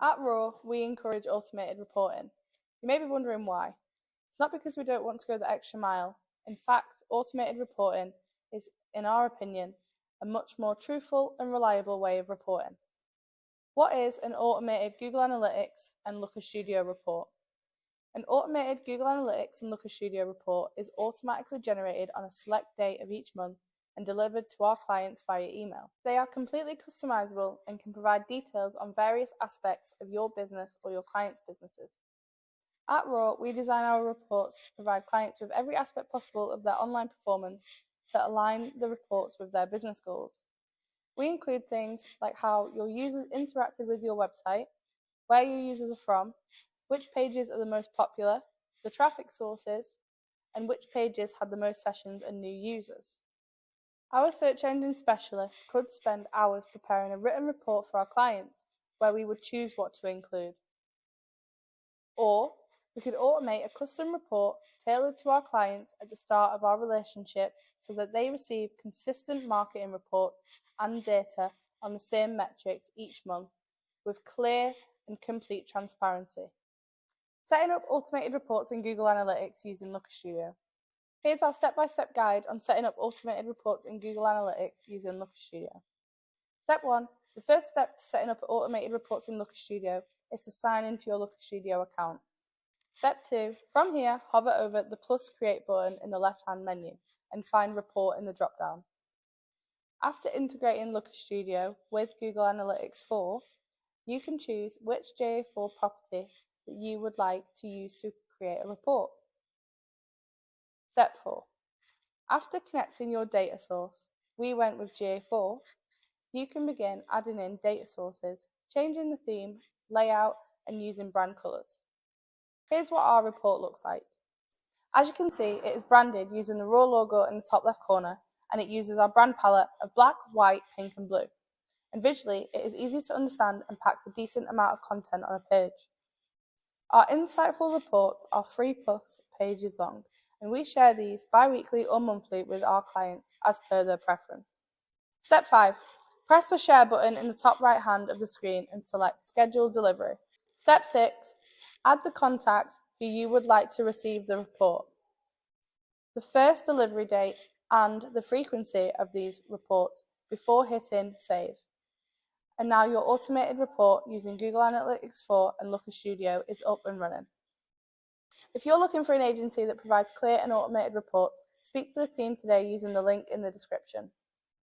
At Raw, we encourage automated reporting. You may be wondering why. It's not because we don't want to go the extra mile. In fact, automated reporting is, in our opinion, a much more truthful and reliable way of reporting. What is an automated Google Analytics and Lookers Studio report? An automated Google Analytics and Lookers Studio report is automatically generated on a select date of each month and delivered to our clients via email. They are completely customizable and can provide details on various aspects of your business or your clients' businesses. At Raw, we design our reports to provide clients with every aspect possible of their online performance to align the reports with their business goals. We include things like how your users interacted with your website, where your users are from, which pages are the most popular, the traffic sources, and which pages had the most sessions and new users. Our search engine specialists could spend hours preparing a written report for our clients where we would choose what to include. Or we could automate a custom report tailored to our clients at the start of our relationship so that they receive consistent marketing reports and data on the same metrics each month with clear and complete transparency. Setting up automated reports in Google Analytics using Lookers Studio. Here's our step-by-step guide on setting up automated reports in Google Analytics using Lookers Studio. Step 1. The first step to setting up automated reports in Lookers Studio is to sign into your Lookers Studio account. Step 2. From here, hover over the plus create button in the left-hand menu and find report in the drop-down. After integrating Lookers Studio with Google Analytics 4, you can choose which GA4 property that you would like to use to create a report. Step 4. After connecting your data source, we went with GA4, you can begin adding in data sources, changing the theme, layout, and using brand colors. Here's what our report looks like. As you can see, it is branded using the Raw logo in the top left corner, and it uses our brand palette of black, white, pink, and blue. And visually, it is easy to understand and packs a decent amount of content on a page. Our insightful reports are 3+ pages long, and we share these bi-weekly or monthly with our clients as per their preference. Step 5. Press the share button in the top right hand of the screen and select Schedule Delivery. Step 6. Add the contacts who you would like to receive the report, the first delivery date, and the frequency of these reports before hitting Save. And now your automated report using Google Analytics 4 and Lookers Studio is up and running. If you're looking for an agency that provides clear and automated reports, speak to the team today using the link in the description.